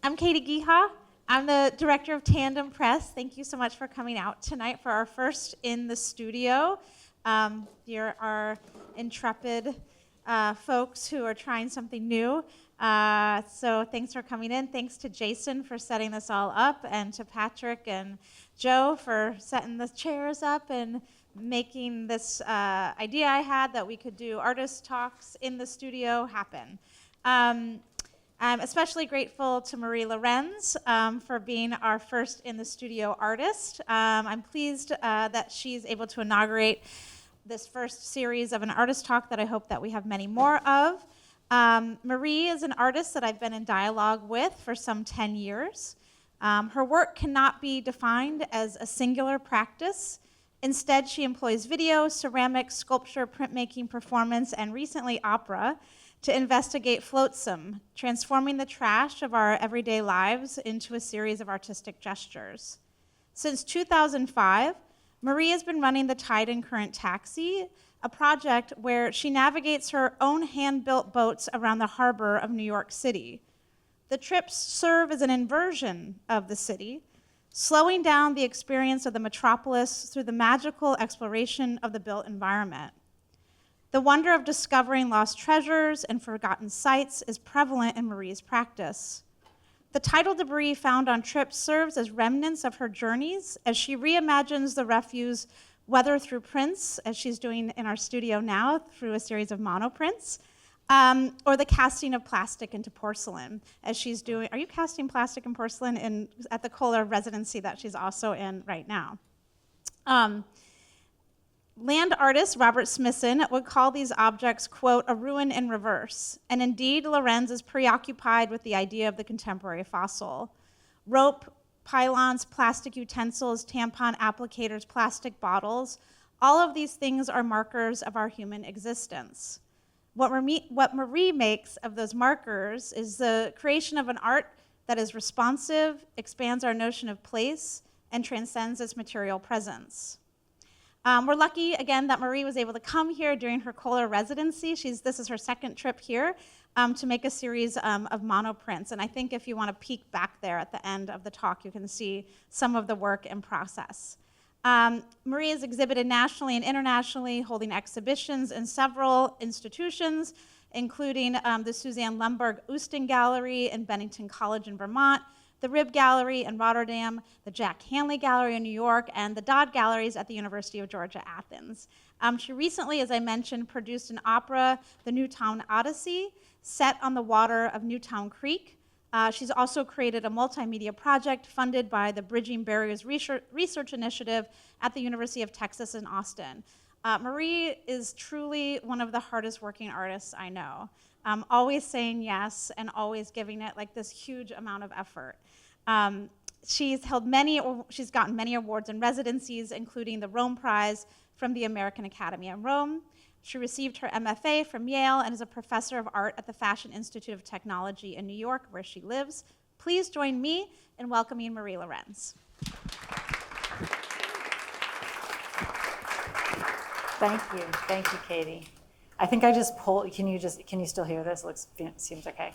I'm Katie Giha. I'm the director of Tandem Press. Thank you so much for coming out tonight for our first in the studio. You're our intrepid folks who are trying something new. So thanks for coming in. Thanks to Jason for setting this all up, and to Patrick and Joe for setting the chairs up and making this idea I had that we could do artist talks in the studio happen. I'm especially grateful to Marie Lorenz for being our first in the studio artist. I'm pleased that she's able to inaugurate this first series of an artist talk that I hope that we have many more of. Marie is an artist that I've been in dialogue with for some 10 years. Her work cannot be defined as a singular practice. Instead, she employs video, ceramics, sculpture, printmaking, performance, and recently opera to investigate flotsam, transforming the trash of our everyday lives into a series of artistic gestures. Since 2005, Marie has been running the Tide and Current Taxi, a project where she navigates her own hand-built boats around the harbor of New York City. The trips serve as an inversion of the city, slowing down the experience of the metropolis through the magical exploration of the built environment. The wonder of discovering lost treasures and forgotten sites is prevalent in Marie's practice. The tidal debris found on trips serves as remnants of her journeys as she reimagines the refuse, whether through prints, as she's doing in our studio now through a series of monoprints, or the casting of plastic into porcelain, as she's doing. Are you casting plastic and porcelain at the Kohler residency that she's also in right now? Land artist Robert Smithson would call these objects, quote, a ruin in reverse. And indeed, Lorenz is preoccupied with the idea of the contemporary fossil. Rope, pylons, plastic utensils, tampon applicators, plastic bottles, all of these things are markers of our human existence. What Marie makes of those markers is the creation of an art that is responsive, expands our notion of place, and transcends its material presence. We're lucky, again, that Marie was able to come here during her Kohler residency. This is her second trip here to make a series of monoprints. And I think if you want to peek back there at the end of the talk, you can see some of the work in process. Marie is exhibited nationally and internationally, holding exhibitions in several institutions, including the Suzanne Lemberg Oosting Gallery in Bennington College in Vermont, the Rib Gallery in Rotterdam, the Jack Hanley Gallery in New York, and the Dodd Galleries at the University of Georgia, Athens. She recently, as I mentioned, produced an opera, The Newtown Odyssey, set on the water of Newtown Creek. She's also created a multimedia project funded by the Bridging Barriers Research Initiative at the University of Texas in Austin. Marie is truly one of the hardest working artists I know. Always saying yes and always giving it like this huge amount of effort. She's gotten many awards and residencies, including the Rome Prize from the American Academy of Rome. She received her MFA from Yale and is a professor of art at the Fashion Institute of Technology in New York, where she lives. Please join me in welcoming Marie Lorenz. Thank you, Katie. I think I just pulled, can you still hear this? Seems okay.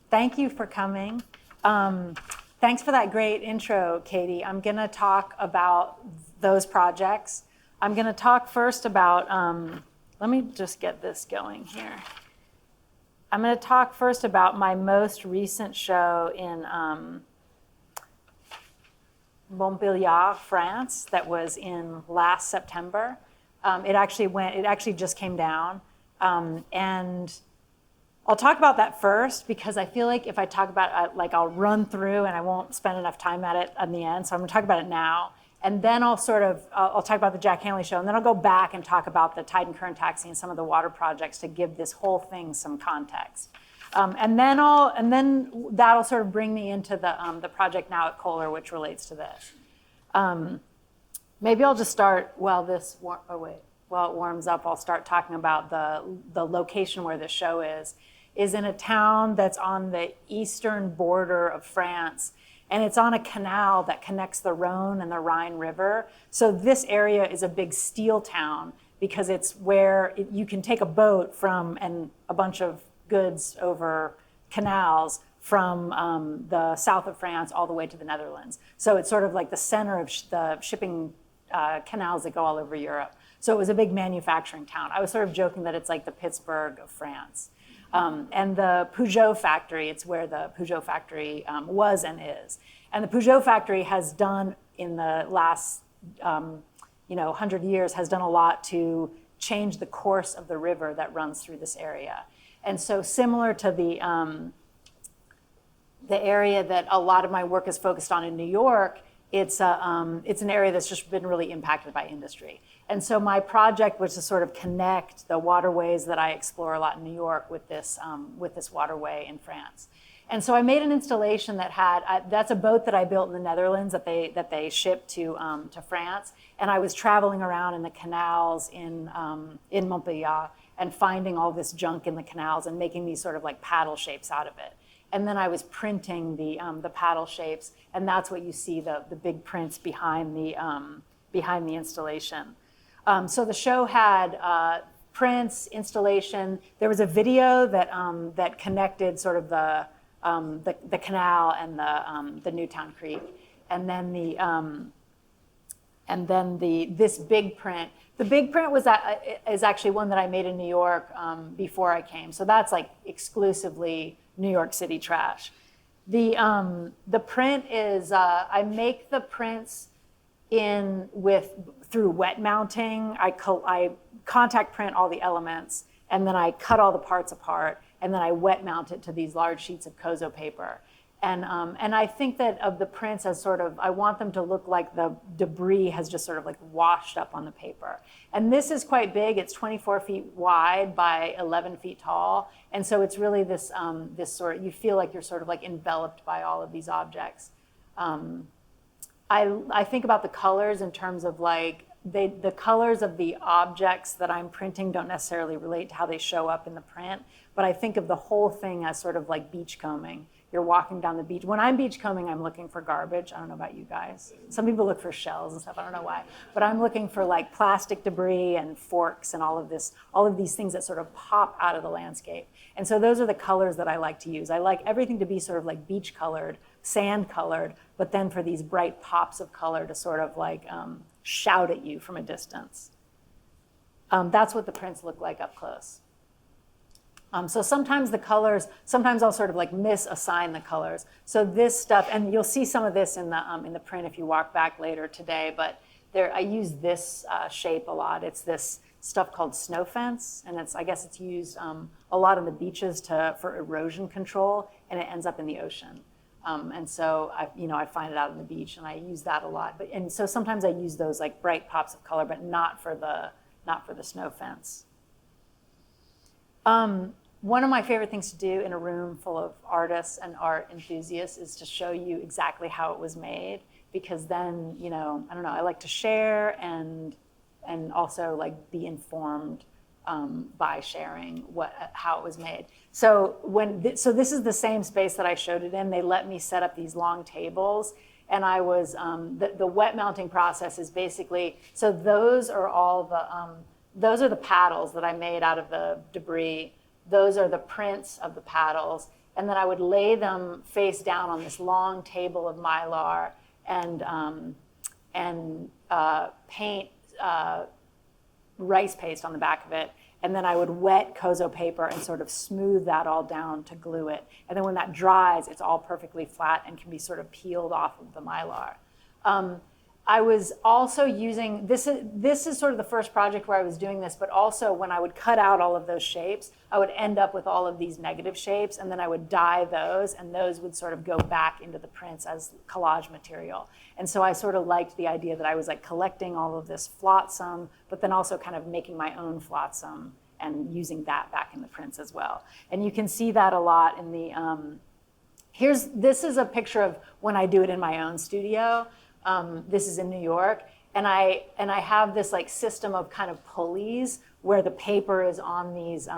Thank you for coming. Thanks for that great intro, Katie. I'm gonna talk about those projects. I'm gonna talk first about, let me just get this going here. I'm gonna talk first about my most recent show in Montpellier, France, that was in last September. It actually just came down. And I'll talk about that first because I feel like if I talk about it, I'll run through and I won't spend enough time at it in the end. So I'm gonna talk about it now. And then I'll talk about the Jack Hanley show, and then I'll go back and talk about the Tide and Current Taxi and some of the water projects to give this whole thing some context. And then that'll sort of bring me into the project now at Kohler, which relates to this. Maybe I'll just start while it warms up. I'll start talking about the location where the show is in a town that's on the eastern border of France. And it's on a canal that connects the Rhone and the Rhine River. So this area is a big steel town because it's where you can take a boat from and a bunch of goods over canals from the south of France all the way to the Netherlands. So it's sort of like the center of the shipping canals that go all over Europe. So it was a big manufacturing town. I was sort of joking that it's like the Pittsburgh of France. And the Peugeot factory, it's where the Peugeot factory was and is. And the Peugeot factory has done in the last 100 years, has done a lot to change the course of the river that runs through this area. And so similar to the area that a lot of my work is focused on in New York, it's an area that's just been really impacted by industry. And so my project was to sort of connect the waterways that I explore a lot in New York with this waterway in France. And so I made an installation that had, that's a boat that I built in the Netherlands that they shipped to France. And I was traveling around in the canals in Montpellier and finding all this junk in the canals and making these sort of like paddle shapes out of it. And then I was printing the paddle shapes, and that's what you see, the big prints behind the installation. So the show had prints, installation. There was a video that connected sort of the canal and the Newtown Creek, and then this big print. The big print is actually one that I made in New York before I came. So that's like exclusively New York City trash. The print is I make the prints through wet mounting. I contact print all the elements, and then I cut all the parts apart, and then I wet mount it to these large sheets of Kozo paper. And I think that of the prints as sort of, I want them to look like the debris has just sort of like washed up on the paper. And this is quite big. It's 24 feet wide by 11 feet tall. And so it's really this sort, you feel like you're sort of like enveloped by all of these objects. I think about the colors in terms of like, the colors of the objects that I'm printing don't necessarily relate to how they show up in the print, but I think of the whole thing as sort of like beachcombing. You're walking down the beach. When I'm beachcombing, I'm looking for garbage. I don't know about you guys. Some people look for shells and stuff. I don't know why. But I'm looking for like plastic debris and forks and all of these things that sort of pop out of the landscape. And so those are the colors that I like to use. I like everything to be sort of like beach colored, sand colored, but then for these bright pops of color to sort of like shout at you from a distance. That's what the prints look like up close. So sometimes the colors, sometimes I'll sort of like misassign the colors. So this stuff, and you'll see some of this in the print if you walk back later today, but I use this shape a lot. It's this stuff called snow fence, and I guess it's used a lot on the beaches for erosion control, and it ends up in the ocean. And so I find it out on the beach, and I use that a lot. And so sometimes I use those like bright pops of color, but not for the snow fence. One of my favorite things to do in a room full of artists and art enthusiasts is to show you exactly how it was made, because then, I don't know, I like to share and also like be informed by sharing how it was made. So so this is the same space that I showed it in. They let me set up these long tables, and I was the wet mounting process is basically, so those are the paddles that I made out of the debris. Those are the prints of the paddles, and then I would lay them face down on this long table of Mylar and paint rice paste on the back of it, and then I would wet Kozo paper and sort of smooth that all down to glue it. And then when that dries, it's all perfectly flat and can be sort of peeled off of the Mylar. I was also using, this is sort of the first project where I was doing this, but also when I would cut out all of those shapes, I would end up with all of these negative shapes, and then I would dye those, and those would sort of go back into the prints as collage material. And so I sort of liked the idea that I was like collecting all of this flotsam, but then also kind of making my own flotsam and using that back in the prints as well. And you can see that a lot in the, this is a picture of when I do it in my own studio. This is in New York, and I have this like system of kind of pulleys where the paper is on these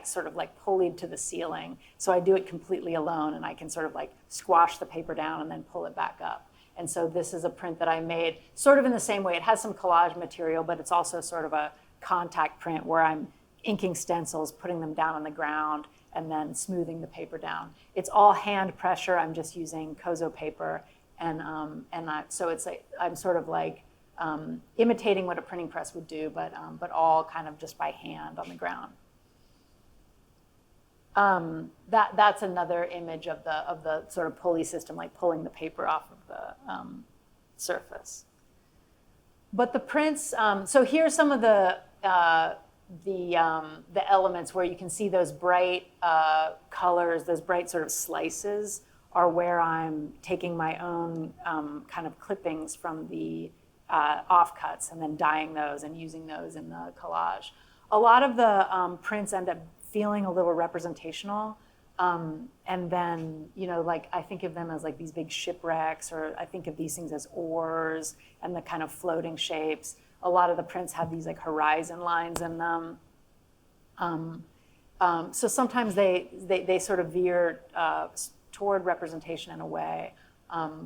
sort of pulleyed to the ceiling. So I do it completely alone, and I can sort of like squash the paper down and then pull it back up. And so this is a print that I made sort of in the same way. It has some collage material, but it's also sort of a contact print where I'm inking stencils, putting them down on the ground, and then smoothing the paper down. It's all hand pressure. I'm just using Kozo paper, so it's like I'm sort of like imitating what a printing press would do, but all kind of just by hand on the ground. That's another image of the sort of pulley system, like pulling the paper off of the surface. But the prints, so here's some of the elements where you can see those bright colors, those bright sort of slices are where I'm taking my own kind of clippings from the offcuts and then dyeing those and using those in the collage. A lot of the prints end up feeling a little representational. And then, like I think of them as like these big shipwrecks, or I think of these things as oars and the kind of floating shapes. A lot of the prints have these like horizon lines in them. So sometimes they sort of veer toward representation in a way.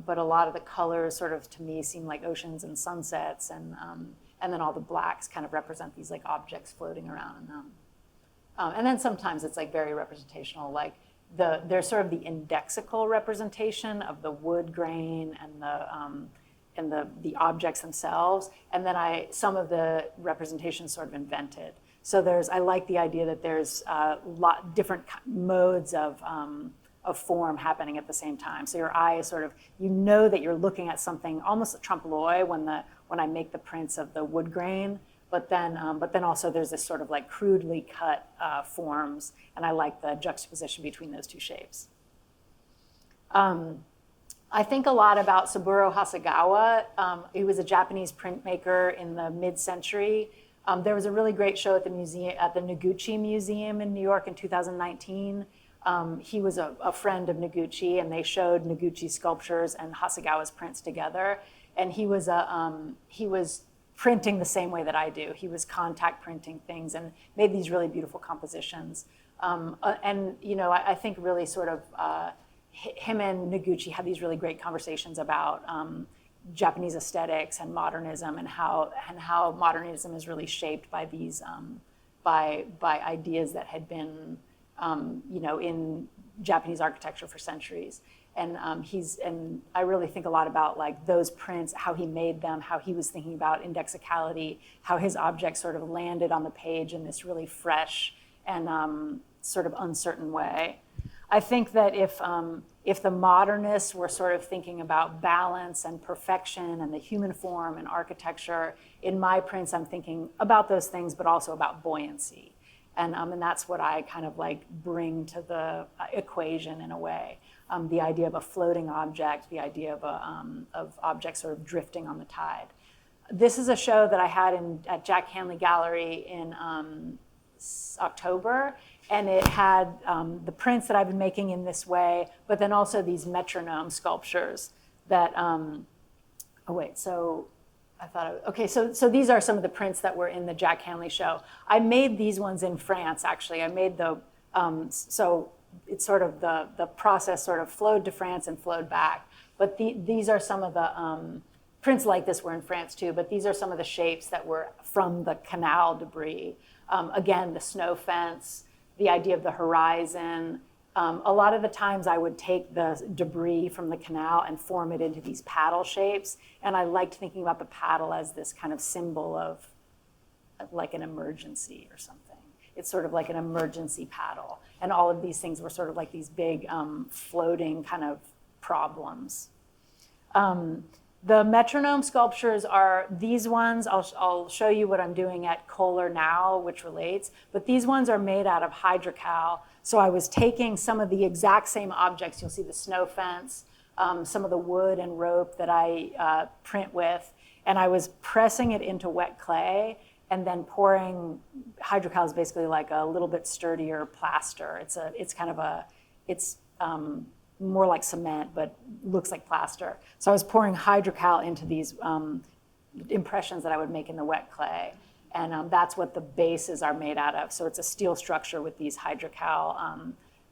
But a lot of the colors sort of, to me, seem like oceans and sunsets, and then all the blacks kind of represent these like objects floating around in them. And then sometimes it's like very representational, like there's sort of the indexical representation of the wood grain and the objects themselves, and then some of the representations sort of invented. So I like the idea that there's different modes of form happening at the same time. So your eye is sort of, that you're looking at something almost a trompe l'oeil when I make the prints of the wood grain. But then also there's this sort of like crudely cut forms, and I like the juxtaposition between those two shapes. I think a lot about Saburo Hasegawa. He was a Japanese printmaker in the mid-century. There was a really great show at the Noguchi Museum in New York in 2019. He was a friend of Noguchi, and they showed Noguchi sculptures and Hasegawa's prints together. And he was printing the same way that I do. He was contact printing things and made these really beautiful compositions. I think really sort of him and Noguchi had these really great conversations about Japanese aesthetics and modernism, and how modernism is really shaped by these by ideas that had been in Japanese architecture for centuries. And I really think a lot about like those prints, how he made them, how he was thinking about indexicality, how his objects sort of landed on the page in this really fresh and sort of uncertain way. I think that if the modernists were sort of thinking about balance and perfection and the human form and architecture, in my prints I'm thinking about those things, but also about buoyancy. And that's what I kind of like bring to the equation in a way. The idea of a floating object, the idea of objects sort of drifting on the tide. This is a show that I had at Jack Hanley Gallery in October, and it had the prints that I've been making in this way, but then also these metronome sculptures that, so these are some of the prints that were in the Jack Hanley show. I made these ones in France, actually. I made so it's sort of the process sort of flowed to France and flowed back. But these are some of the prints like this were in France too, but these are some of the shapes that were from the canal debris. Again, the snow fence, the idea of the horizon. A lot of the times I would take the debris from the canal and form it into these paddle shapes. And I liked thinking about the paddle as this kind of symbol of like an emergency or something. It's sort of like an emergency paddle. And all of these things were sort of like these big floating kind of problems. The metronome sculptures are these ones. I'll show you what I'm doing at Kohler now, which relates. But these ones are made out of hydrocal. So I was taking some of the exact same objects. You'll see the snow fence, some of the wood and rope that I print with. And I was pressing it into wet clay and then pouring. Hydrocal is basically like a little bit sturdier plaster. It's more like cement, but looks like plaster. So I was pouring hydrocal into these impressions that I would make in the wet clay. And that's what the bases are made out of. So it's a steel structure with these hydrocal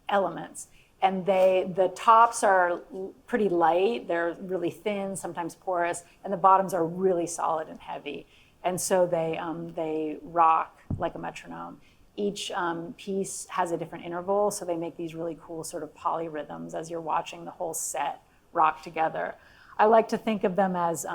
elements. And the tops are pretty light. They're really thin, sometimes porous, and the bottoms are really solid and heavy. And so they rock like a metronome. Each piece has a different interval, so they make these really cool sort of polyrhythms as you're watching the whole set rock together. I like to think of them as,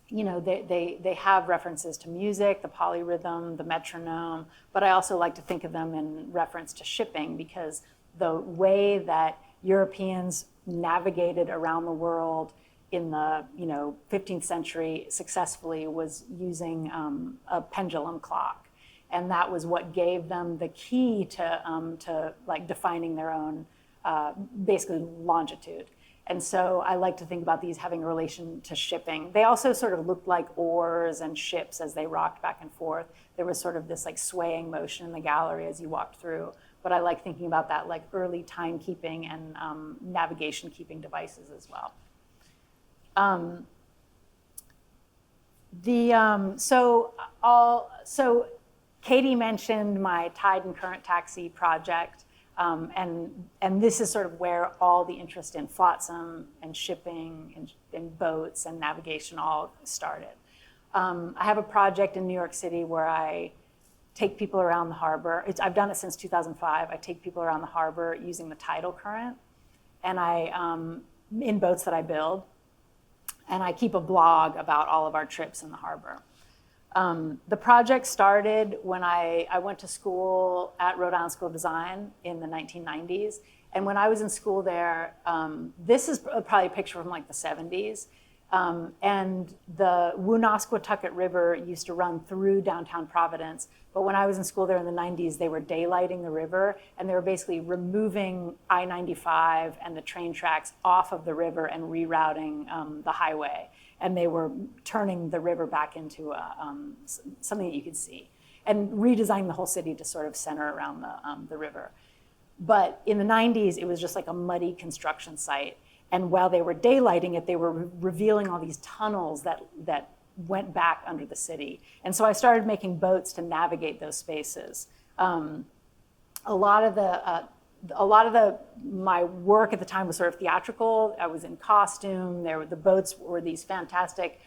they have references to music, the polyrhythm, the metronome, but I also like to think of them in reference to shipping, because the way that Europeans navigated around the world in the 15th century successfully was using a pendulum clock. And that was what gave them the key to like defining their own basically longitude. And so I like to think about these having a relation to shipping. They also sort of looked like oars and ships as they rocked back and forth. There was sort of this like swaying motion in the gallery as you walked through. But I like thinking about that like early timekeeping and navigation keeping devices as well. So Katie mentioned my tide and current taxi project. And this is sort of where all the interest in flotsam and shipping and boats and navigation all started. I have a project in New York City where I take people around the harbor. I've done it since 2005. I take people around the harbor using the tidal current, and in boats that I build, and I keep a blog about all of our trips in the harbor. The project started when I went to school at Rhode Island School of Design in the 1990s. And when I was in school there, this is probably a picture from like the 70s. And the Woonasquatucket River used to run through downtown Providence. But when I was in school there in the 90s, they were daylighting the river, and they were basically removing I-95 and the train tracks off of the river and rerouting the highway. And they were turning the river back into something that you could see, and redesigning the whole city to sort of center around the river. But in the 90s, it was just like a muddy construction site. And while they were daylighting it, they were revealing all these tunnels that went back under the city. And so I started making boats to navigate those spaces. A lot of my work at the time was sort of theatrical. I was in costume. The boats were these fantastic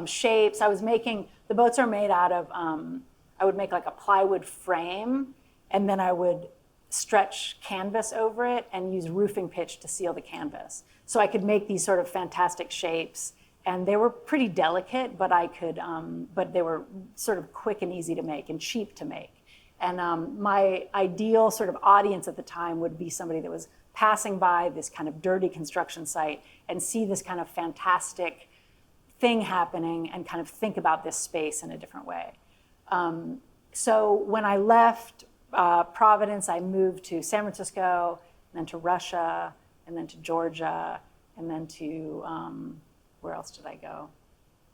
shapes. The boats are made out of, I would make like a plywood frame, and then I would stretch canvas over it and use roofing pitch to seal the canvas. So I could make these sort of fantastic shapes, and they were pretty delicate, but but they were sort of quick and easy to make and cheap to make. And my ideal sort of audience at the time would be somebody that was passing by this kind of dirty construction site and see this kind of fantastic thing happening and kind of think about this space in a different way. So when I left Providence, I moved to San Francisco, then to Russia, and then to Georgia, and then to, where else did I go?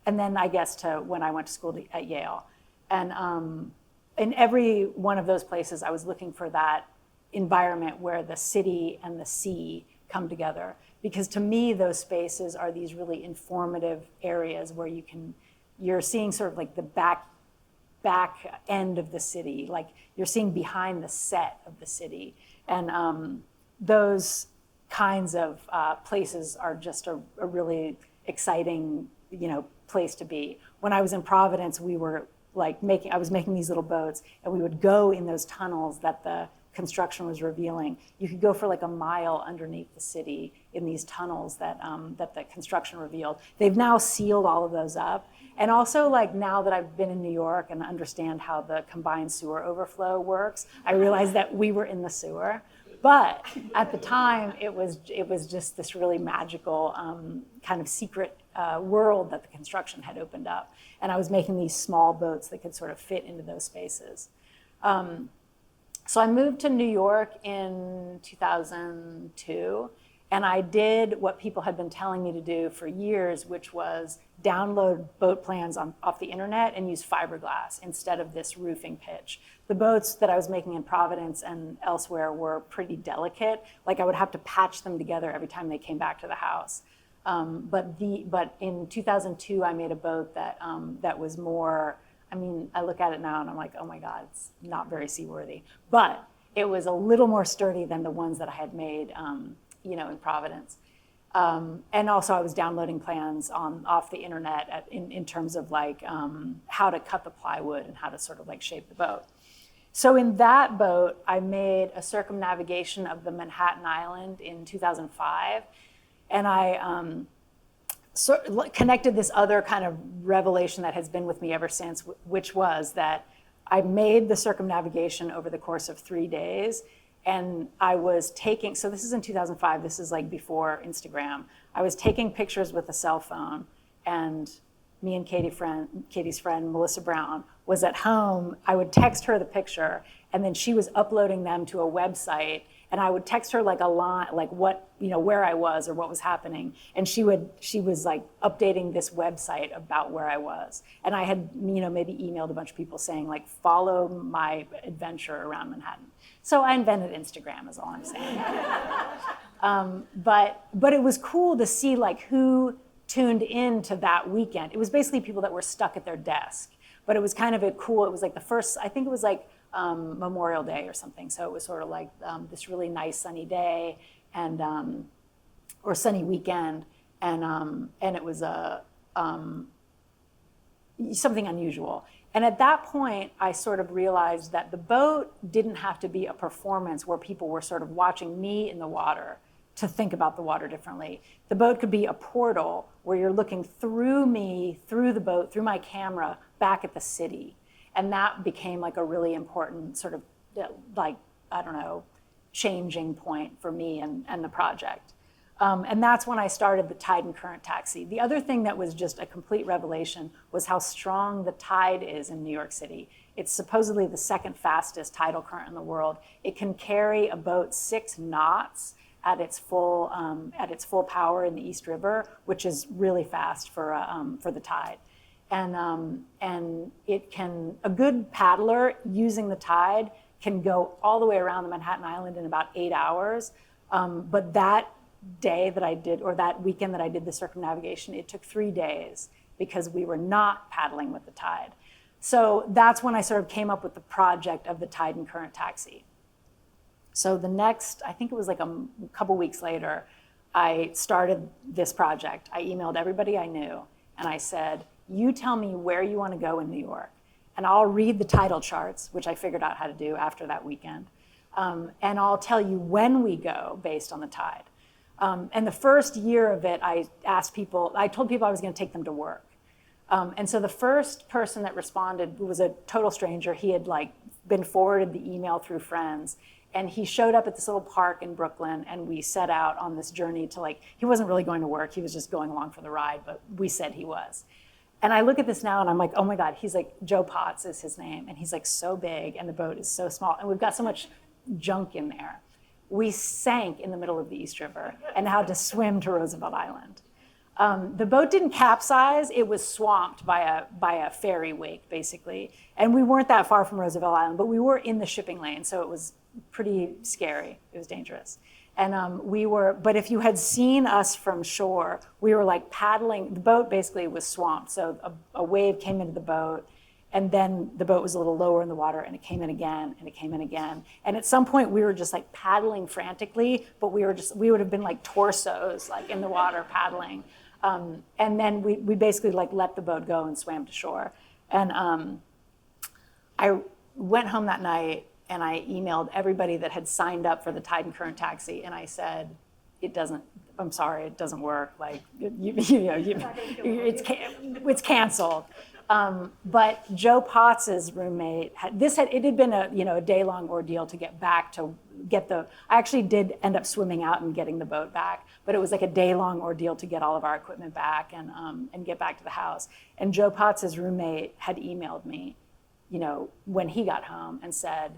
And then I guess to when I went to school at Yale. And in every one of those places, I was looking for that environment where the city and the sea come together. Because to me, those spaces are these really informative areas where you're seeing sort of like the back end of the city, like you're seeing behind the set of the city. And those kinds of places are just a really exciting, place to be. When I was in Providence, we were I was making these little boats, and we would go in those tunnels that the construction was revealing. You could go for like a mile underneath the city in these tunnels that the construction revealed. They've now sealed all of those up. And also, like, now that I've been in New York and understand how the combined sewer overflow works, I realized that we were in the sewer. But at the time, it was just this really magical kind of secret world that the construction had opened up. And I was making these small boats that could sort of fit into those spaces. So I moved to New York in 2002, and I did what people had been telling me to do for years, which was download boat plans off the internet and use fiberglass instead of this roofing pitch. The boats that I was making in Providence and elsewhere were pretty delicate. Like, I would have to patch them together every time they came back to the house. But in 2002, I made a boat that was more, I look at it now and I'm like, oh my God, it's not very seaworthy. But it was a little more sturdy than the ones that I had made, in Providence. And also I was downloading plans off the internet in terms of like how to cut the plywood and how to sort of like shape the boat. So in that boat, I made a circumnavigation of the Manhattan Island in 2005. And I connected this other kind of revelation that has been with me ever since, which was that I made the circumnavigation over the course of 3 days. And I was taking, so this is in 2005, this is like before Instagram. I was taking pictures with a cell phone, and me and Katie's friend, Melissa Brown, was at home. I would text her the picture, and then she was uploading them to a website, and I would text her like a line, like what, where I was or what was happening. And she was like updating this website about where I was. And I had, maybe emailed a bunch of people saying like, follow my adventure around Manhattan. So I invented Instagram, is all I'm saying. But it was cool to see like who tuned into that weekend. It was basically people that were stuck at their desk. But it was kind of it was like the first, I think it was like Memorial Day or something. So it was sort of like this really nice sunny day and or sunny weekend, and it was something unusual. And at that point, I sort of realized that the boat didn't have to be a performance where people were sort of watching me in the water to think about the water differently. The boat could be a portal where you're looking through me, through the boat, through my camera, back at the city. And that became like a really important sort of like, I don't know, changing point for me and the project. And that's when I started the tide and current taxi. The other thing that was just a complete revelation was how strong the tide is in New York City. It's supposedly the second fastest tidal current in the world. It can carry a boat 6 knots at its full power in the East River, which is really fast for the tide. And it can, a good paddler using the tide can go all the way around the Manhattan Island in about 8 hours. But that day that I did, or that weekend that I did the circumnavigation, it took 3 days because we were not paddling with the tide. So that's when I sort of came up with the project of the tide and current taxi. So the next, I think it was like a couple weeks later, I started this project. I emailed everybody I knew, and I said, you tell me where you want to go in New York, and I'll read the tidal charts, which I figured out how to do after that weekend, and I'll tell you when we go based on the tide. And the first year of it, I told people I was going to take them to work. And so the first person that responded was a total stranger. He had like been forwarded the email through friends. And he showed up at this little park in Brooklyn, and we set out on this journey to he wasn't really going to work. He was just going along for the ride, but we said he was. And I look at this now and I'm like, oh my God, he's like, Joe Potts is his name. And he's like so big and the boat is so small. And we've got so much junk in there. We sank in the middle of the East River and had to swim to Roosevelt Island. The boat didn't capsize. It was swamped by a ferry wake, basically. And we weren't that far from Roosevelt Island, but we were in the shipping lane, so it was pretty scary. It was dangerous. And but if you had seen us from shore, we were like paddling. The boat basically was swamped. So a wave came into the boat, and then the boat was a little lower in the water, and it came in again, and it came in again. And at some point, we were just like paddling frantically, but we would have been like torsos, like in the water paddling. And then we basically like let the boat go and swam to shore. And I went home that night, and I emailed everybody that had signed up for the Tide and Current Taxi, and I said, I'm sorry, it doesn't work. Like, it's canceled. But Joe Potts's roommate it had been a day-long ordeal to get back I actually did end up swimming out and getting the boat back, but it was like a day-long ordeal to get all of our equipment back and get back to the house. And Joe Potts's roommate had emailed me, when he got home and said,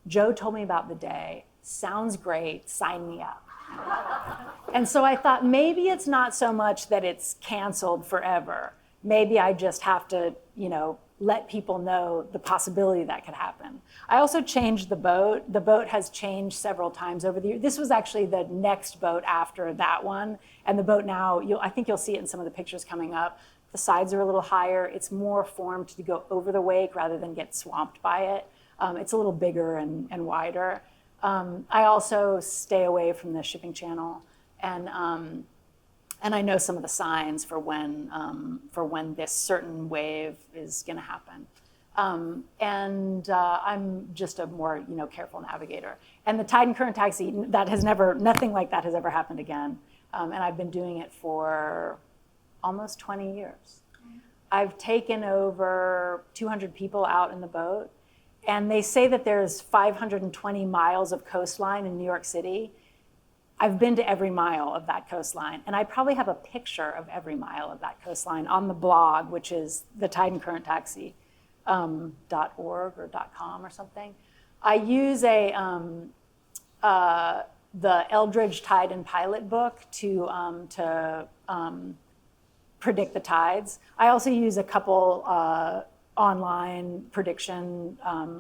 Joe told me about the day, sounds great, sign me up. And so I thought maybe it's not so much that it's canceled forever. Maybe I just have to, let people know the possibility that could happen. I also changed the boat. The boat has changed several times over the years. This was actually the next boat after that one. And the boat now, I think you'll see it in some of the pictures coming up. The sides are a little higher. It's more formed to go over the wake rather than get swamped by it. It's a little bigger and wider. I also stay away from the shipping channel, and I know some of the signs for when this certain wave is going to happen. I'm just a more, careful navigator. And the tide and current taxi, nothing like that has ever happened again. And I've been doing it for almost 20 years. I've taken over 200 people out in the boat. And they say that there's 520 miles of coastline in New York City. I've been to every mile of that coastline. And I probably have a picture of every mile of that coastline on the blog, which is the Tide and Current Taxi. .org or .com or something. I use the Eldridge Tide and Pilot book to predict the tides. I also use a couple online prediction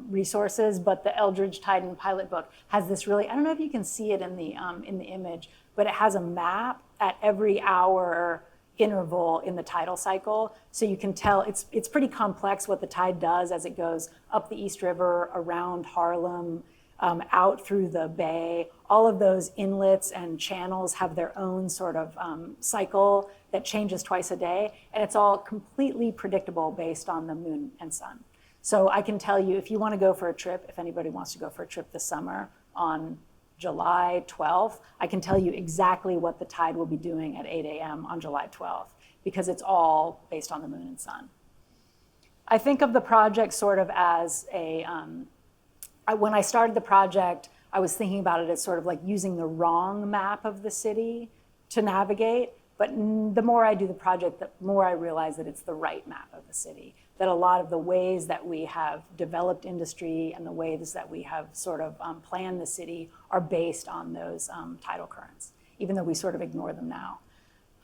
resources, but the Eldridge Tide and Pilot book has this really, I don't know if you can see it in the image, but it has a map at every hour interval in the tidal cycle. So you can tell it's pretty complex what the tide does as it goes up the East River, around Harlem, out through the bay. All of those inlets and channels have their own sort of cycle that changes twice a day. And it's all completely predictable based on the moon and sun. So I can tell you, if you want to go for a trip, if anybody wants to go for a trip this summer on July 12th, I can tell you exactly what the tide will be doing at 8 a.m. on July 12th, because it's all based on the moon and sun. I think of the project sort of as when I started the project, I was thinking about it as sort of like using the wrong map of the city to navigate. But the more I do the project, the more I realize that it's the right map of the city, that a lot of the ways that we have developed industry and the ways that we have sort of planned the city are based on those tidal currents, even though we sort of ignore them now.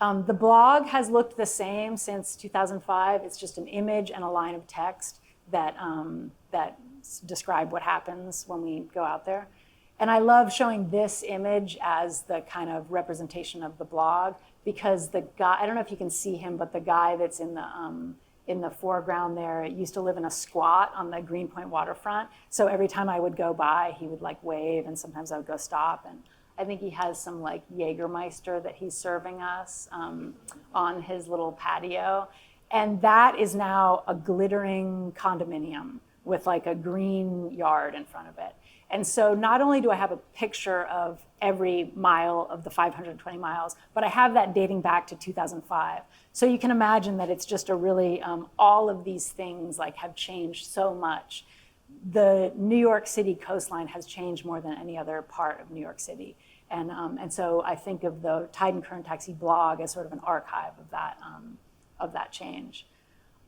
The blog has looked the same since 2005. It's just an image and a line of text that describe what happens when we go out there. And I love showing this image as the kind of representation of the blog, because the guy, I don't know if you can see him, but the guy that's in the foreground there used to live in a squat on the Greenpoint waterfront. So every time I would go by, he would like wave, and sometimes I would go stop. And I think he has some like Jägermeister that he's serving us on his little patio. And that is now a glittering condominium with like a green yard in front of it. And so not only do I have a picture of every mile of the 520 miles, but I have that dating back to 2005. So you can imagine that it's just a really, all of these things like have changed so much. The New York City coastline has changed more than any other part of New York City. And so I think of the Tide and Current Taxi blog as sort of an archive of that change.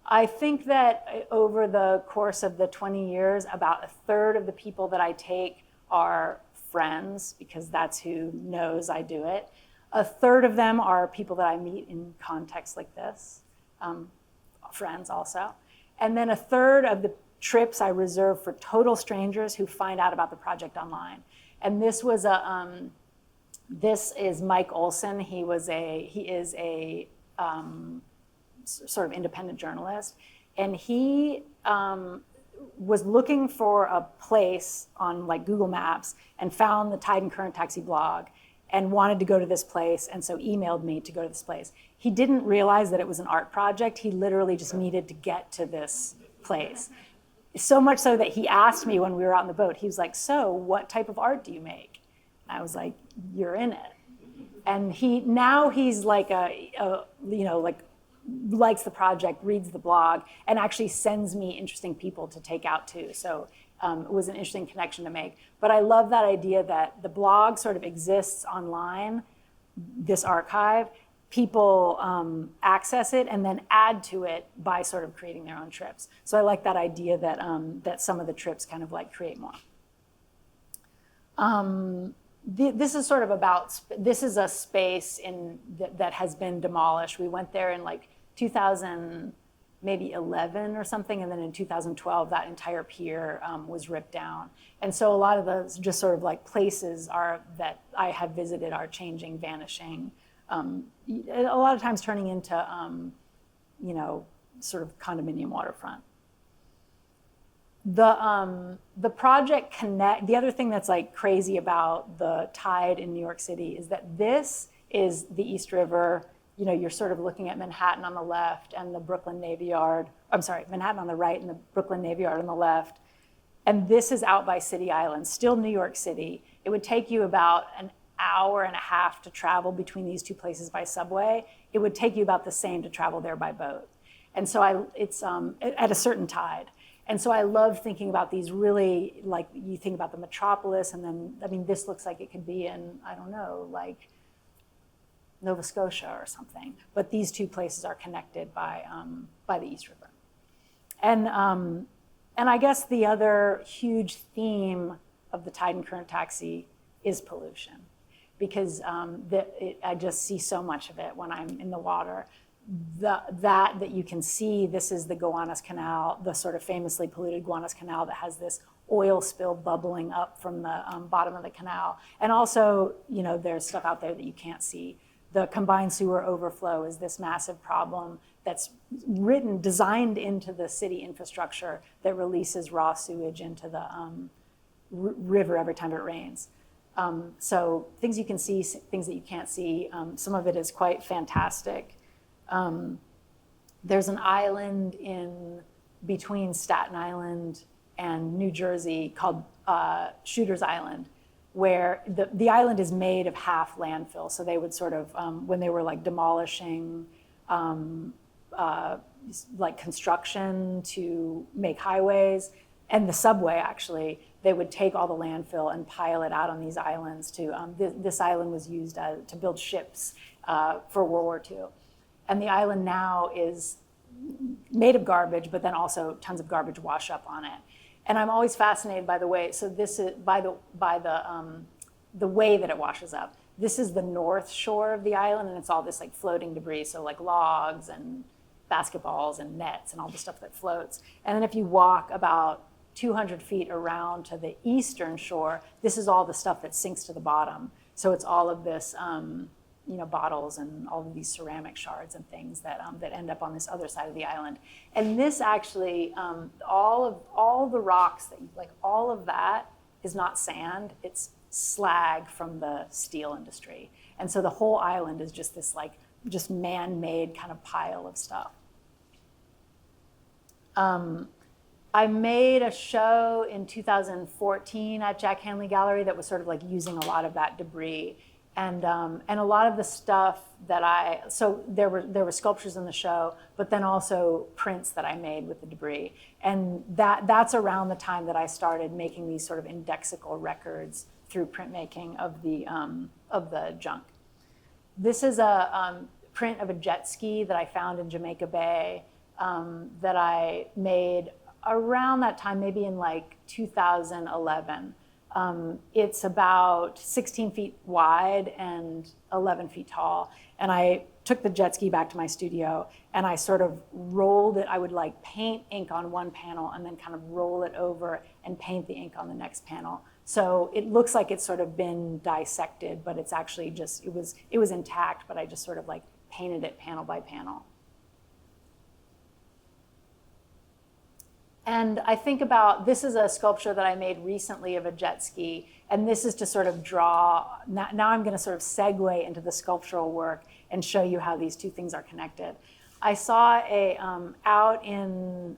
I think that over the course of the 20 years, about a third of the people that I take are friends, because that's who knows I do it. A third of them are people that I meet in contexts like this, friends also. And then a third of the trips I reserve for total strangers who find out about the project online. And this was this is Mike Olson. He is a sort of independent journalist, and he was looking for a place on like Google Maps and found the Tide and Current Taxi blog and wanted to go to this place, and so emailed me to go to this place. He didn't realize that it was an art project. He literally just needed to get to this place. So much so that he asked me when we were out on the boat, he was like, "So what type of art do you make?" And I was like, "You're in it." And he's like likes the project, reads the blog, and actually sends me interesting people to take out too. So it was an interesting connection to make. But I love that idea that the blog sort of exists online, this archive. People access it and then add to it by sort of creating their own trips. So I like that idea that that some of the trips kind of like create more. This is sort of this is a space that has been demolished. We went there in like 2011 or something, and then in 2012 that entire pier was ripped down. And so a lot of those just sort of like places that I have visited are changing, vanishing, a lot of times turning into sort of condominium waterfront. The project the other thing that's like crazy about the tide in New York City is that this is the East River. you're sort of looking at Manhattan on the left and the Brooklyn Navy Yard. I'm sorry, Manhattan on the right and the Brooklyn Navy Yard on the left. And this is out by City Island, still New York City. It would take you about an hour and a half to travel between these two places by subway. It would take you about the same to travel there by boat. And so it's at a certain tide. And so I love thinking about these really, like, you think about the metropolis, and then, I mean, this looks like it could be in, I don't know, like Nova Scotia or something. But these two places are connected by the East River. And I guess the other huge theme of the Tide and Current taxi is pollution, because I just see so much of it when I'm in the water. That you can see, this is the Gowanus Canal, the sort of famously polluted Gowanus Canal that has this oil spill bubbling up from the bottom of the canal. And also, there's stuff out there that you can't see. The combined sewer overflow is this massive problem that's designed into the city infrastructure that releases raw sewage into the river every time it rains. So things you can see, things that you can't see. Some of it is quite fantastic. There's an island in between Staten Island and New Jersey called Shooter's Island, where the island is made of half landfill. So they would sort of, when they were like demolishing like construction to make highways, and the subway actually, they would take all the landfill and pile it out on these islands this island was used to build ships for World War II. And the island now is made of garbage, but then also tons of garbage wash up on it. And I'm always fascinated by the way, so this is by the way that it washes up. This is the north shore of the island, and it's all this like floating debris, so like logs and basketballs and nets and all the stuff that floats. And then if you walk about 200 feet around to the eastern shore, this is all the stuff that sinks to the bottom. So it's all of this, bottles and all of these ceramic shards and things that end up on this other side of the island. And this actually, all the rocks, all of that is not sand, it's slag from the steel industry. And so the whole island is just this just man-made kind of pile of stuff. I made a show in 2014 at Jack Hanley Gallery that was sort of like using a lot of that debris. And a lot of the stuff so there were sculptures in the show, but then also prints that I made with the debris. And that's around the time that I started making these sort of indexical records through printmaking of the junk. This is a print of a jet ski that I found in Jamaica Bay that I made around that time, maybe in like 2011. It's about 16 feet wide and 11 feet tall. And I took the jet ski back to my studio and I sort of rolled it. I would like paint ink on one panel and then kind of roll it over and paint the ink on the next panel. So it looks like it's sort of been dissected, but it's actually just, it was intact, but I just sort of like painted it panel by panel. And I think about, this is a sculpture that I made recently of a jet ski, and this is to sort of draw, now I'm gonna sort of segue into the sculptural work and show you how these two things are connected. I saw out in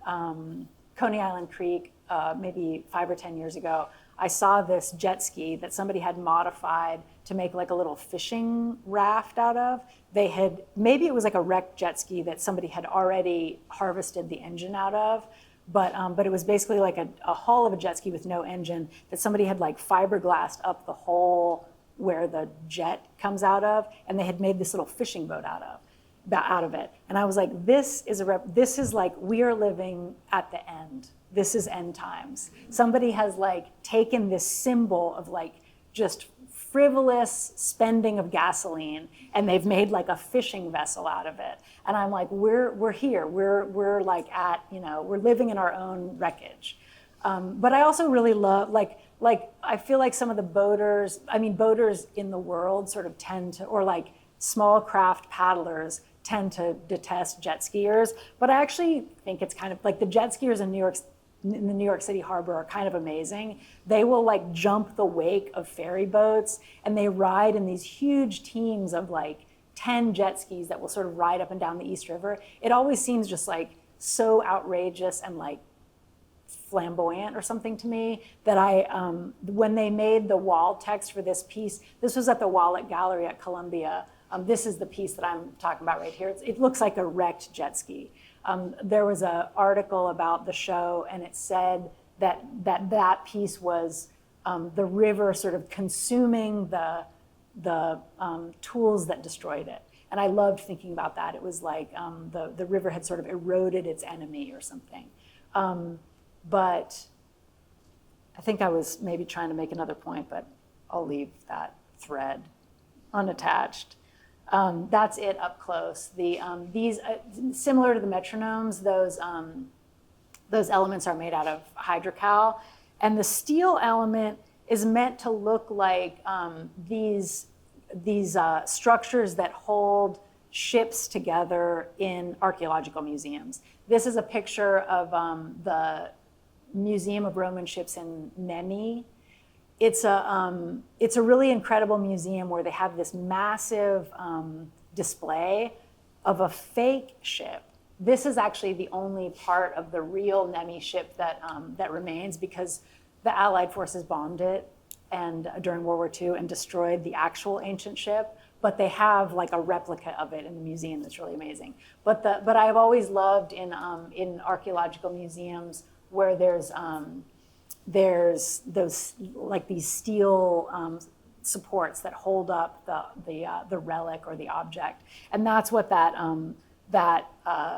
Coney Island Creek, maybe 5 or 10 years ago, I saw this jet ski that somebody had modified to make like a little fishing raft out of. Maybe it was like a wrecked jet ski that somebody had already harvested the engine out of. But it was basically like a hull of a jet ski with no engine that somebody had like fiberglassed up the hole where the jet comes out of, and they had made this little fishing boat out of it. And I was like, this is like, we are living at the end. This is end times. Somebody has like taken this symbol of like just frivolous spending of gasoline, and they've made like a fishing vessel out of it. And I'm like, we're here. We're like we're living in our own wreckage. But I also really love, like I feel like some of the boaters in the world sort of tend to, or like small craft paddlers tend to detest jet skiers. But I actually think it's kind of like the jet skiers in the New York City harbor are kind of amazing. They will like jump the wake of ferry boats, and they ride in these huge teams of like 10 jet skis that will sort of ride up and down the East River. It always seems just like so outrageous and like flamboyant or something to me that when they made the wall text for this piece, this was at the Wallet Gallery at Columbia. This is the piece that I'm talking about right here. It looks like a wrecked jet ski. There was an article about the show, and it said that piece was the river sort of consuming the tools that destroyed it. And I loved thinking about that. It was like the river had sort of eroded its enemy or something. But I think I was maybe trying to make another point, but I'll leave that thread unattached. That's it up close. These, similar to the metronomes, those elements are made out of hydrocal. And the steel element is meant to look like these structures that hold ships together in archaeological museums. This is a picture of the Museum of Roman Ships in Nemi. It's a really incredible museum where they have this massive display of a fake ship. This is actually the only part of the real Nemi ship that remains, because the Allied forces bombed it during World War II and destroyed the actual ancient ship. But they have like a replica of it in the museum that's really amazing. But I've always loved in archaeological museums where there's those like these steel supports that hold up the relic or the object, and that's what that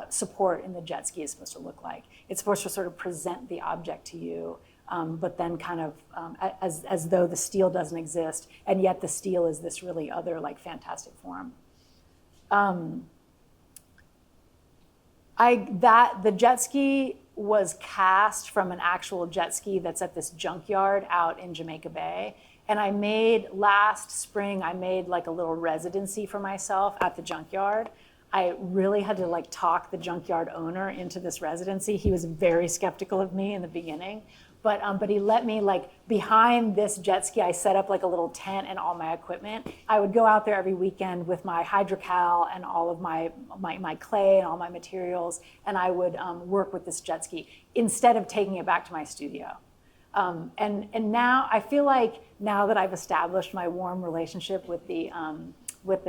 support in the jet ski is supposed to look like. It's supposed to sort of present the object to you, but then kind of as though the steel doesn't exist, and yet the steel is this really other like fantastic form. The jet ski was cast from an actual jet ski that's at this junkyard out in Jamaica Bay. And last spring, I made like a little residency for myself at the junkyard. I really had to like talk the junkyard owner into this residency. He was very skeptical of me in the beginning, but he let me, like, behind this jet ski, I set up like a little tent and all my equipment. I would go out there every weekend with my hydrocal and all of my clay and all my materials, and I would work with this jet ski instead of taking it back to my studio. And now I feel like now that I've established my warm relationship with the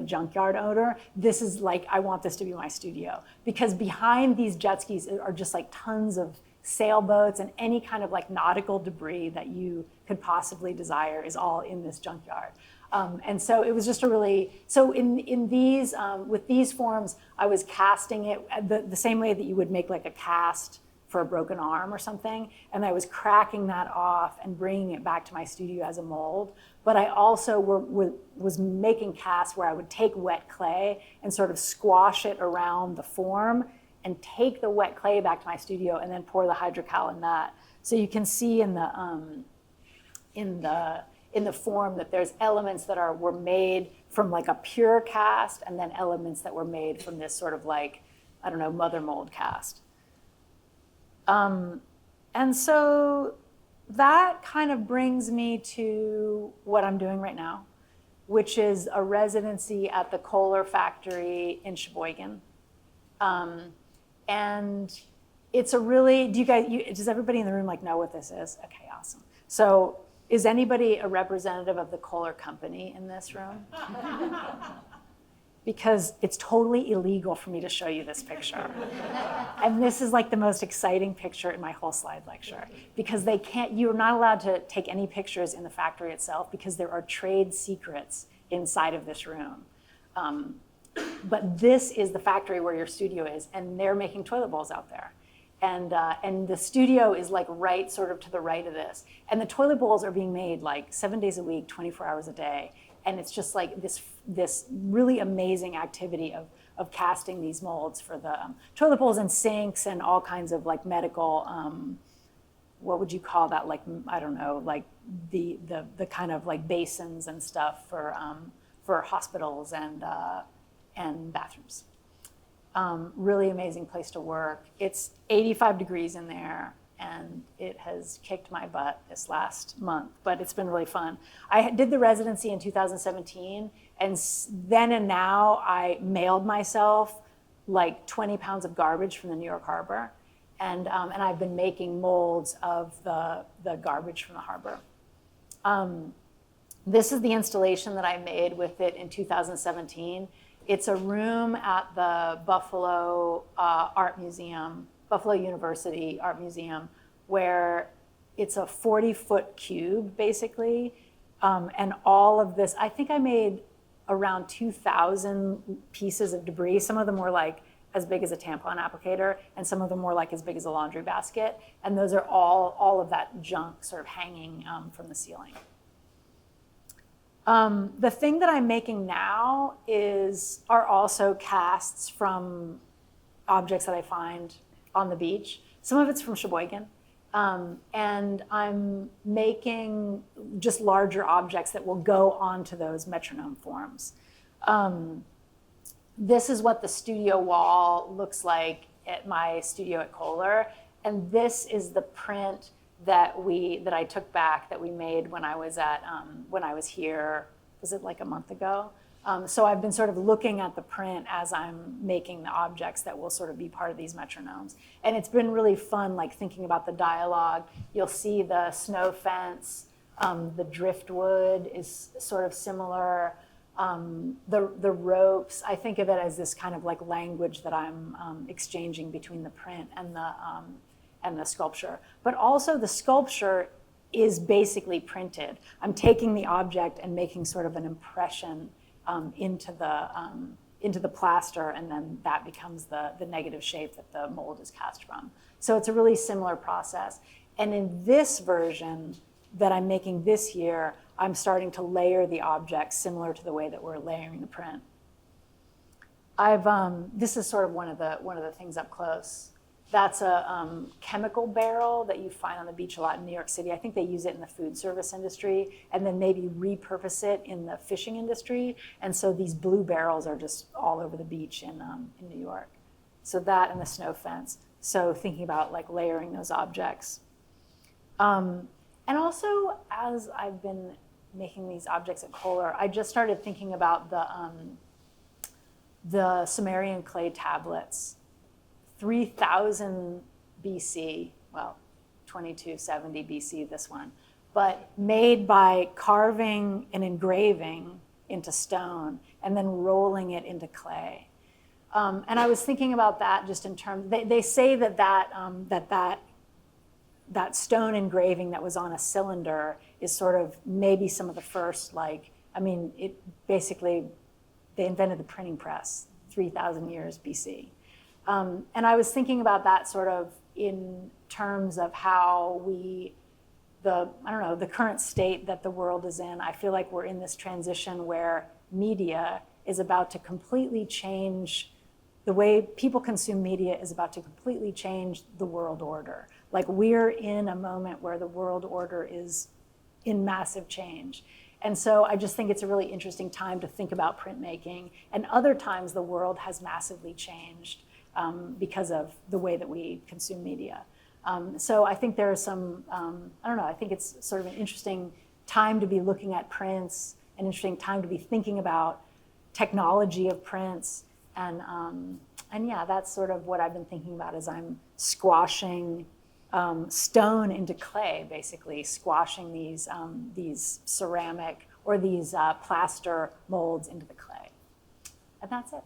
junkyard owner, this is like, I want this to be my studio, because behind these jet skis are just like tons of sailboats and any kind of like nautical debris that you could possibly desire is all in this junkyard. And so it was just in these, with these forms, I was casting it the same way that you would make like a cast for a broken arm or something, and I was cracking that off and bringing it back to my studio as a mold. But I also was making casts where I would take wet clay and sort of squash it around the form and take the wet clay back to my studio and then pour the hydrocal in that. So you can see in the form that there's elements that were made from like a pure cast, and then elements that were made from this sort of like, I don't know, mother mold cast. And so that kind of brings me to what I'm doing right now, which is a residency at the Kohler factory in Sheboygan. And it's a really, does everybody in the room like know what this is? Okay, awesome. So is anybody a representative of the Kohler company in this room? Because it's totally illegal for me to show you this picture. And this is like the most exciting picture in my whole slide lecture, because you're not allowed to take any pictures in the factory itself because there are trade secrets inside of this room. But this is the factory where your studio is, and they're making toilet bowls out there. And the studio is like right sort of to the right of this. And the toilet bowls are being made like 7 days a week, 24 hours a day. And it's just like this really amazing activity of casting these molds for the toilet bowls and sinks and all kinds of like medical, what would you call that? Like, I don't know, like the kind of like basins and stuff for hospitals and bathrooms. Really amazing place to work. It's 85 degrees in there, and it has kicked my butt this last month, but it's been really fun. I did the residency in 2017, And then and now I mailed myself like 20 pounds of garbage from the New York Harbor. And I've been making molds of the garbage from the harbor. This is the installation that I made with it in 2017. It's a room at the Buffalo Art Museum, Buffalo University Art Museum, where it's a 40-foot cube, basically. And all of this, I think I made around 2,000 pieces of debris. Some of them were like as big as a tampon applicator, and some of them were like as big as a laundry basket. And those are all of that junk sort of hanging from the ceiling. The thing that I'm making now are also casts from objects that I find on the beach. Some of it's from Sheboygan. And I'm making just larger objects that will go onto those metronome forms. This is what the studio wall looks like at my studio at Kohler. And this is the print that I took back that we made when I was here. Was it like a month ago? So I've been sort of looking at the print as I'm making the objects that will sort of be part of these metronomes. And it's been really fun, like thinking about the dialogue. You'll see the snow fence, the driftwood is sort of similar. The ropes, I think of it as this kind of like language that I'm exchanging between the print and the sculpture. But also the sculpture is basically printed. I'm taking the object and making sort of an impression into the plaster, and then that becomes the negative shape that the mold is cast from. So it's a really similar process. And in this version that I'm making this year, I'm starting to layer the objects similar to the way that we're layering the print. This is sort of one of the things up close. That's a chemical barrel that you find on the beach a lot in New York City. I think they use it in the food service industry and then maybe repurpose it in the fishing industry. And so these blue barrels are just all over the beach in New York. So that and the snow fence. So thinking about like layering those objects. And also, as I've been making these objects at Kohler, I just started thinking about the Sumerian clay tablets. 3,000 BC, well, 2270 BC, this one, but made by carving and engraving into stone and then rolling it into clay. And I was thinking about that just in terms, they say that stone engraving that was on a cylinder is sort of maybe some of the first, they invented the printing press 3,000 years BC. And I was thinking about that sort of in terms of how the current state that the world is in. I feel like we're in this transition where media is about to completely change the way people consume media is about to completely change the world order. Like we're in a moment where the world order is in massive change. And so I just think it's a really interesting time to think about printmaking. And other times the world has massively changed because of the way that we consume media. So I think there are some, I think it's sort of an interesting time to be looking at prints, an interesting time to be thinking about technology of prints. And yeah, that's sort of what I've been thinking about as I'm squashing stone into clay, basically, squashing these ceramic or these plaster molds into the clay. And that's it.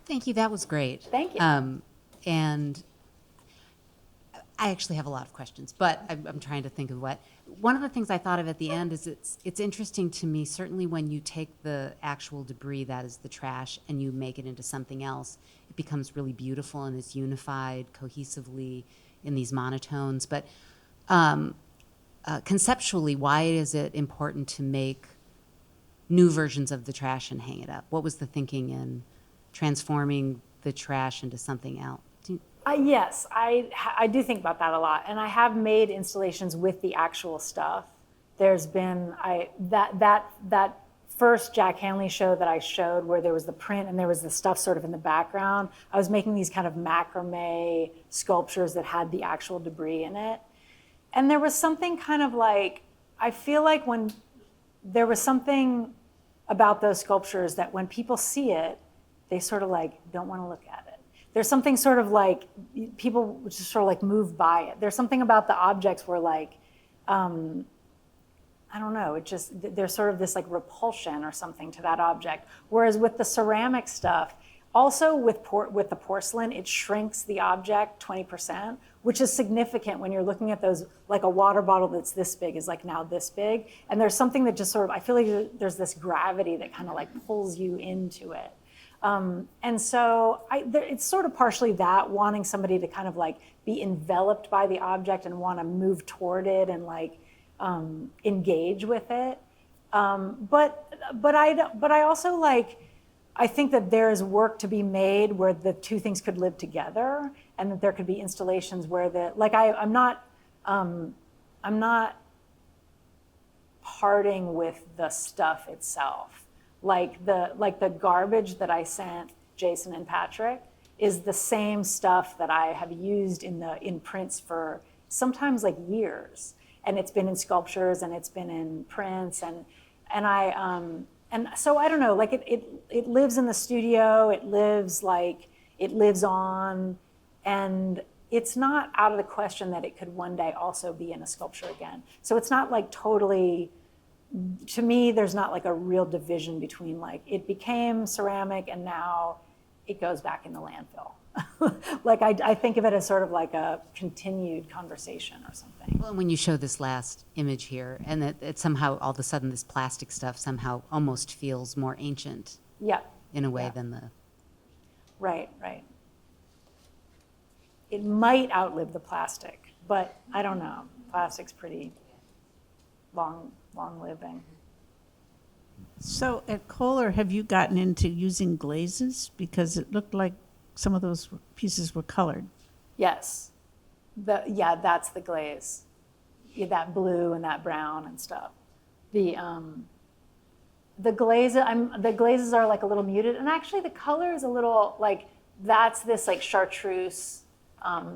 Thank you. That was great. Thank you. And I actually have a lot of questions, but I'm trying to think of what. One of the things I thought of at the end is it's interesting to me, certainly when you take the actual debris that is the trash and you make it into something else, it becomes really beautiful and is unified cohesively in these monotones. But conceptually, why is it important to make new versions of the trash and hang it up? What was the thinking in transforming the trash into something else? Yes, I do think about that a lot, and I have made installations with the actual stuff. There's been that first Jack Hanley show that I showed where there was the print and there was the stuff sort of in the background. I was making these kind of macrame sculptures that had the actual debris in it. And there was something kind of like, I feel like when there was something about those sculptures that when people see it, they sort of like don't want to look at it. There's something sort of like, people just sort of like move by it. There's something about the objects where like, I don't know, it just, there's sort of this like repulsion or something to that object. Whereas with the ceramic stuff, also with the porcelain, it shrinks the object 20%, which is significant when you're looking at those, like a water bottle that's this big is like now this big. And there's something that just sort of, I feel like there's this gravity that kind of like pulls you into it. And so it's sort of partially that, wanting somebody to kind of like be enveloped by the object and want to move toward it and like engage with it. But I also like, I think that there is work to be made where the two things could live together, and that there could be installations where I'm not parting with the stuff itself. Like the garbage that I sent Jason and Patrick is the same stuff that I have used in prints for sometimes like years. And it's been in sculptures and it's been in prints and so I don't know, like it lives in the studio, it lives on, and it's not out of the question that it could one day also be in a sculpture again. So it's not like totally, to me, there's not like a real division between like, it became ceramic and now it goes back in the landfill. Like I think of it as sort of like a continued conversation or something. Well, when you show this last image here, and it somehow, all of a sudden, this plastic stuff somehow almost feels more ancient. Yeah. In a way Yeah. than the... Right. It might outlive the plastic, but I don't know. Plastic's pretty long living. So at Kohler, have you gotten into using glazes? Because it looked like some of those pieces were colored. Yes. That's the glaze. Yeah, that blue and that brown and stuff. The glazes are like a little muted, and actually the color is a little like, that's this like chartreuse.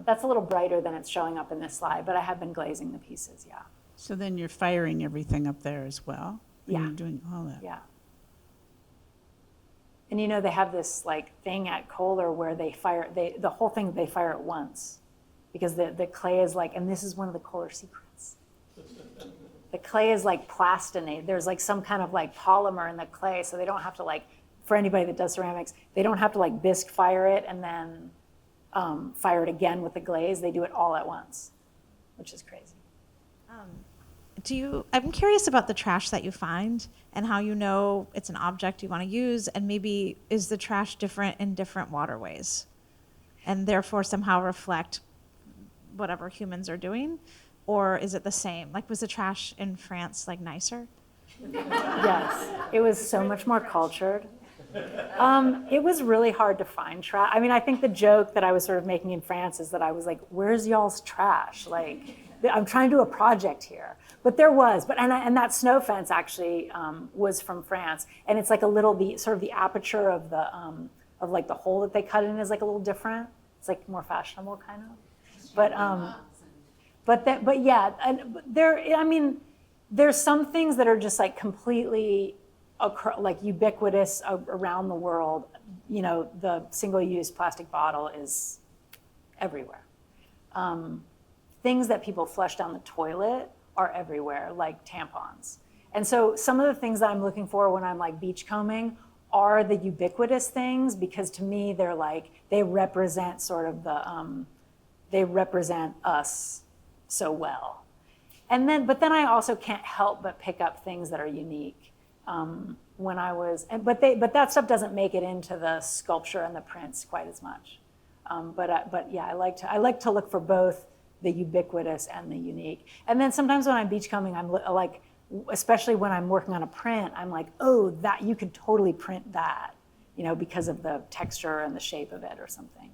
That's a little brighter than it's showing up in this slide, but I have been glazing the pieces, yeah. So then you're firing everything up there as well? Yeah. And you're doing all that? Yeah. And you know, they have this like thing at Kohler where the whole thing they fire at once, because the clay is like, and this is one of the Kohler secrets. The clay is like plastinated. There's like some kind of like polymer in the clay, so they don't have to like, for anybody that does ceramics, they don't have to like bisque fire it and then fire it again with the glaze. They do it all at once, which is crazy. I'm curious about the trash that you find and how you know it's an object you want to use, and maybe is the trash different in different waterways and therefore somehow reflect whatever humans are doing, or is it the same? Like, was the trash in France like nicer? Yes, it was so much more cultured. It was really hard to find trash. I mean, I think the joke that I was sort of making in France is that I was like, where's y'all's trash? Like, I'm trying to do a project here. But there was, and that snow fence actually was from France. And it's like sort of the aperture of like the hole that they cut in is like a little different. It's like more fashionable kind of. But yeah, there's some things that are just like completely like ubiquitous around the world. You know, the single-use plastic bottle is everywhere. Things that people flush down the toilet are everywhere, like tampons. And so some of the things that I'm looking for when I'm like beachcombing are the ubiquitous things, because to me they're like, they represent sort of they represent us so well. But then I also can't help but pick up things that are unique. But that stuff doesn't make it into the sculpture and the prints quite as much. But yeah, I like to look for both the ubiquitous and the unique. And then sometimes when I'm beachcombing, I'm like, especially when I'm working on a print, I'm like, oh, that you could totally print that, you know, because of the texture and the shape of it or something.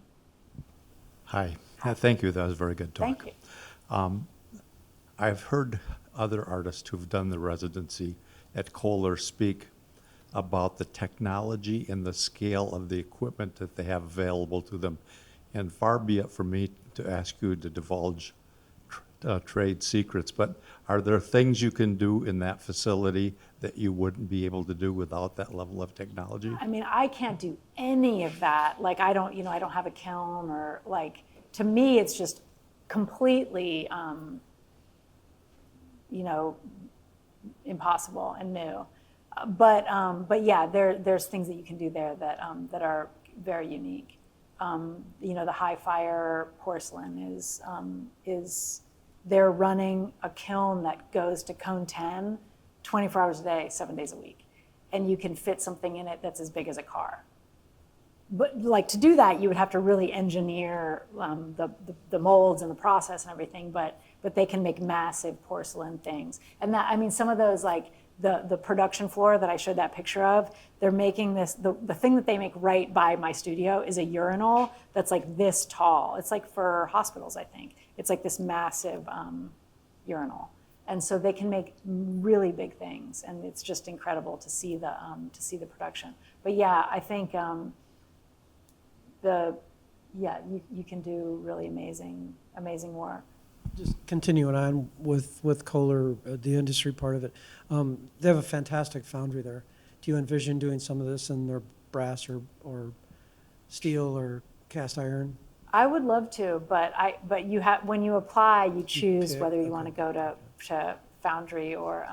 Hi. Thank you. That was a very good talk. Thank you. I've heard other artists who've done the residency at Kohler speak about the technology and the scale of the equipment that they have available to them. And far be it from me to ask you to divulge trade secrets, but are there things you can do in that facility that you wouldn't be able to do without that level of technology? I mean, I can't do any of that. Like, I don't have a kiln, or like, to me, it's just completely, impossible and new. But yeah, there's things that you can do there that are very unique. The high fire porcelain is they're running a kiln that goes to cone 10, 24 hours a day, 7 days a week. And you can fit something in it that's as big as a car. But like, to do that, you would have to really engineer the molds and the process and everything, but they can make massive porcelain things. And that, I mean, some of those, like the production floor that I showed that picture of, they're making this, the thing that they make right by my studio is a urinal that's like this tall. It's like for hospitals, I think. It's like this massive urinal. And so they can make really big things, and it's just incredible to see the production. But yeah, I think you can do really amazing work. Just continuing on with Kohler, the industry part of it, they have a fantastic foundry there. Do you envision doing some of this in their brass or steel or cast iron? I would love to, but you have, when you apply, you choose pick, whether you okay. want to go to foundry or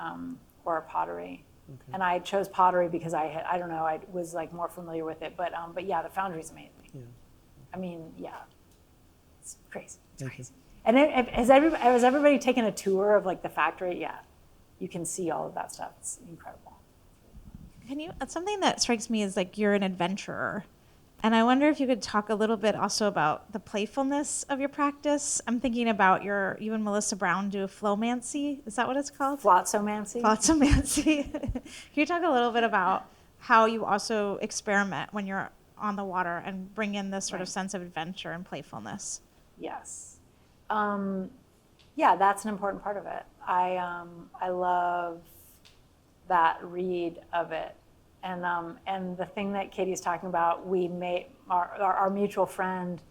pottery. Okay. And I chose pottery because I don't know, I was like more familiar with it, but yeah, the foundry's amazing. Yeah. I mean, yeah, it's crazy. It's Thank you. crazy. And has everybody taken a tour of like the factory? Yeah, you can see all of that stuff. It's incredible. Something that strikes me is like you're an adventurer. And I wonder if you could talk a little bit also about the playfulness of your practice. I'm thinking about you and Melissa Brown do flowmancy. Is that what it's called? Flotsomancy. Flotsomancy. Can you talk a little bit about how you also experiment when you're on the water and bring in this sort of sense of adventure and playfulness? Yes. Yeah, that's an important part of it. I love that read of it. And the thing that Katie's talking about, we made our mutual friend,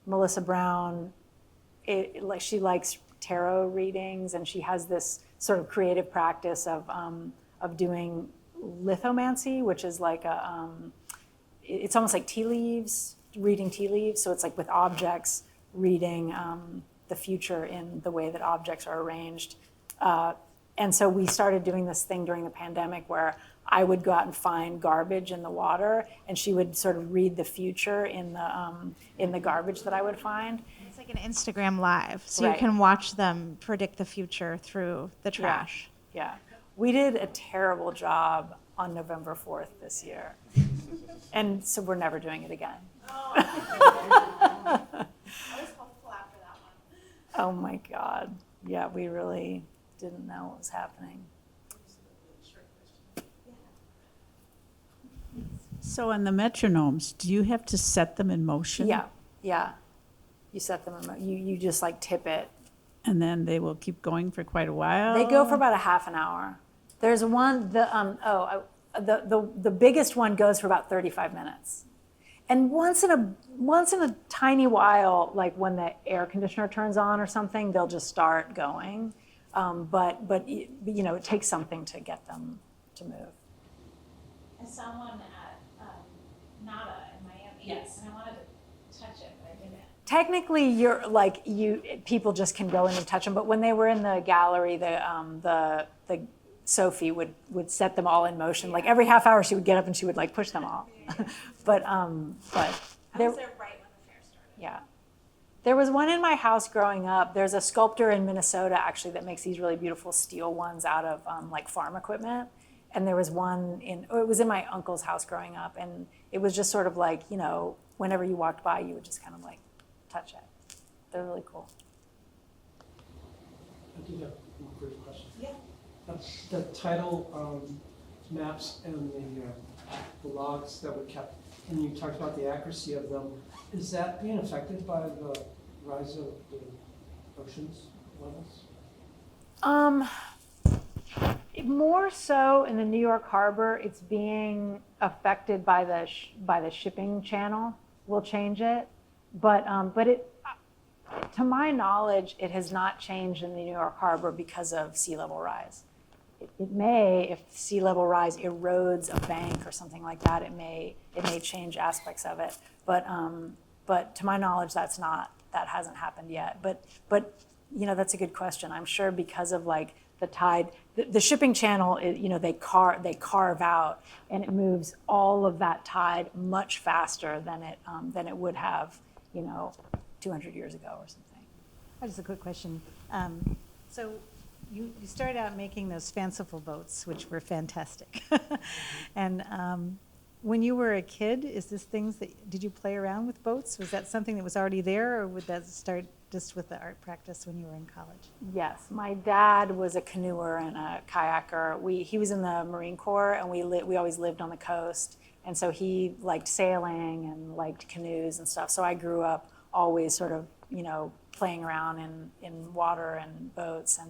Melissa Brown, she likes tarot readings, and she has this sort of creative practice of doing lithomancy, which is like it's almost like tea leaves, reading tea leaves. So it's like with objects, reading the future in the way that objects are arranged. And so we started doing this thing during the pandemic where I would go out and find garbage in the water, and she would sort of read the future in the garbage that I would find. It's like an Instagram Live, so Right. you can watch them predict the future through the trash. Yeah. We did a terrible job on November 4th this year. And so we're never doing it again. I was hopeful after that one. Oh my God. Yeah, we really didn't know what was happening. So on the metronomes, do you have to set them in motion? Yeah. You set them in, you just like tip it. And then they will keep going for quite a while? They go for about a half an hour. There's one, the biggest one goes for about 35 minutes. And once in a tiny while, like when the air conditioner turns on or something, they'll just start going. But it takes something to get them to move. I saw one at Nada in Miami. Yes. And I wanted to touch it, but I didn't. Technically, people just can go in and touch them. But when they were in the gallery, the Sophie would set them all in motion. Like every half hour, she would get up and she would like push them all. But I was there right when the fair started. Yeah. There was one in my house growing up. There's a sculptor in Minnesota actually that makes these really beautiful steel ones out of like farm equipment. And there was one it was in my uncle's house growing up. And it was just sort of like, whenever you walked by, you would just kind of like touch it. They're really cool. I do have one quick question. Yeah. The title maps and the logs that were kept, and you talked about the accuracy of them, is that being affected by the rise of the oceans levels? More so in the New York Harbor, it's being affected by the shipping channel. We'll change it, but To my knowledge, it has not changed in the New York Harbor because of sea level rise. It may, if sea level rise erodes a bank or something like that, it may change aspects of it. But to my knowledge, that hasn't happened yet. But that's a good question. I'm sure because of like the tide, the shipping channel, they carve out, and it moves all of that tide much faster than it would have, 200 years ago or something. Just a quick question. So you started out making those fanciful boats, which were fantastic. And when you were a kid, did you play around with boats? Was that something that was already there, or would that start just with the art practice when you were in college? Yes, my dad was a canoeer and a kayaker. He was in the Marine Corps, and we always lived on the coast. And so he liked sailing and liked canoes and stuff. So I grew up always sort of, playing around in water and boats.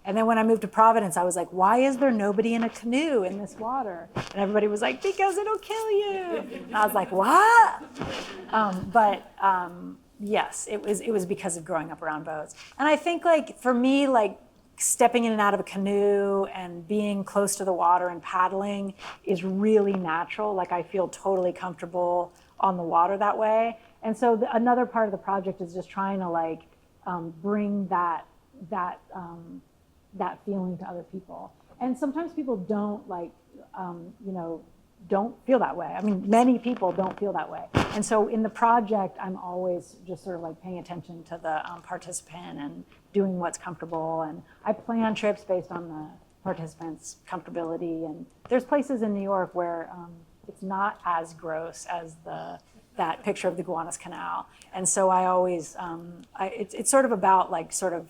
And then when I moved to Providence, I was like, why is there nobody in a canoe in this water? And everybody was like, because it'll kill you. And I was like, what? Yes, it was because of growing up around boats. And I think like for me, like stepping in and out of a canoe and being close to the water and paddling is really natural. Like I feel totally comfortable on the water that way. And so another part of the project is just trying to like bring that feeling to other people. And sometimes people don't don't feel that way. I mean, many people don't feel that way. And so in the project, I'm always just sort of like paying attention to the participant and doing what's comfortable. And I plan trips based on the participants' comfortability. And there's places in New York where it's not as gross as that picture of the Gowanus Canal. And so I always, it's sort of about like sort of,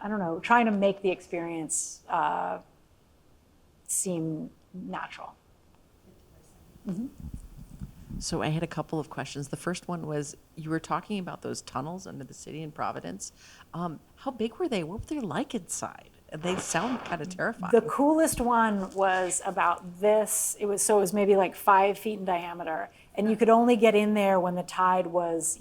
I don't know, trying to make the experience seem natural. Mm-hmm. So I had a couple of questions. The first one was, you were talking about those tunnels under the city in Providence. How big were they? What were they like inside? They sound kind of terrifying. The coolest one was about this. It was maybe like 5 feet in diameter, and you could only get in there when the tide was,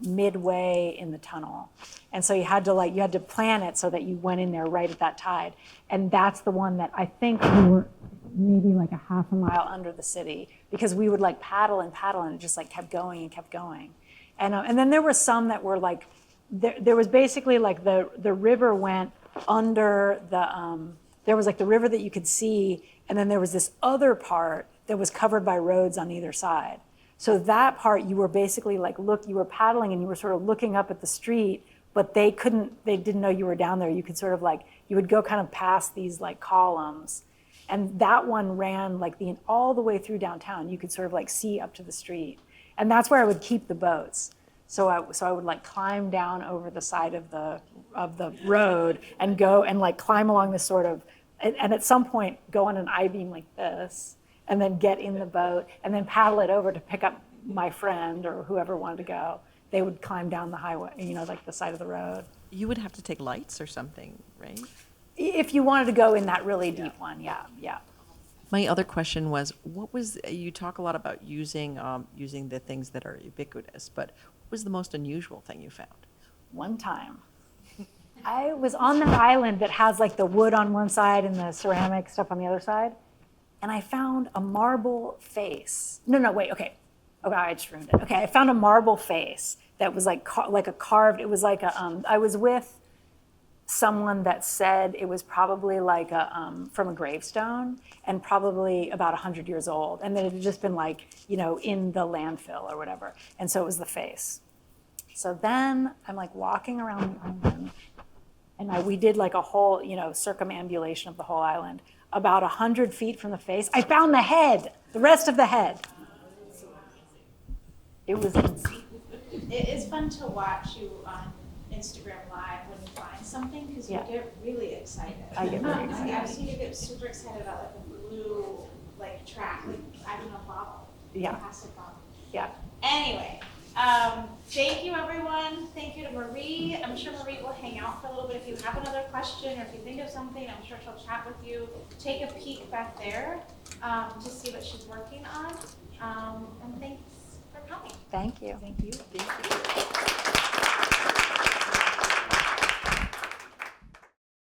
midway in the tunnel. And so you had to plan it so that you went in there right at that tide. And that's the one that I think we were maybe like a half a mile under the city, because we would like paddle, and it just like kept going and kept going. And then there were some that were like, there was basically like the river went under there was like the river that you could see, and then there was this other part that was covered by roads on either side. So that part, you were basically like, you were paddling and you were sort of looking up at the street, but they didn't know you were down there. You could sort of like, you would go kind of past these like columns. And that one ran like all the way through downtown. You could sort of like see up to the street. And that's where I would keep the boats. So I would like climb down over the side of the road and go and like climb along this sort of, and at some point go on an I-beam like this, and then get in the boat and then paddle it over to pick up my friend or whoever wanted to go. They would climb down the highway, like the side of the road. You would have to take lights or something, right? If you wanted to go in that really deep one, yeah. My other question was, you talk a lot about using the things that are ubiquitous, but what was the most unusual thing you found? One time, I was on that island that has like the wood on one side and the ceramic stuff on the other side, and I found a marble face. Okay, I just ruined it. Okay, I found a marble face that was like a carved, it was like I was with someone that said it was probably like from a gravestone and probably about 100 years old. And then it had just been like, in the landfill or whatever. And so it was the face. So then I'm like walking around the island, and we did like a whole, circumambulation of the whole island. About 100 feet from the face, I found the head, the rest of the head. It was insane. It is fun to watch you on Instagram Live when you find something, because you get really excited. I get really excited. I've seen you get super excited about like a blue track, I don't know, bottle. Yeah. Plastic bottle. Yeah. Anyway, thank you everyone. Thank you to Marie. I'm sure Marie will hang out for a little bit. If you have another question or if you think of something, I'm sure she'll chat with you. Take a peek back there to see what she's working on. And thanks for coming. Thank you. Thank you.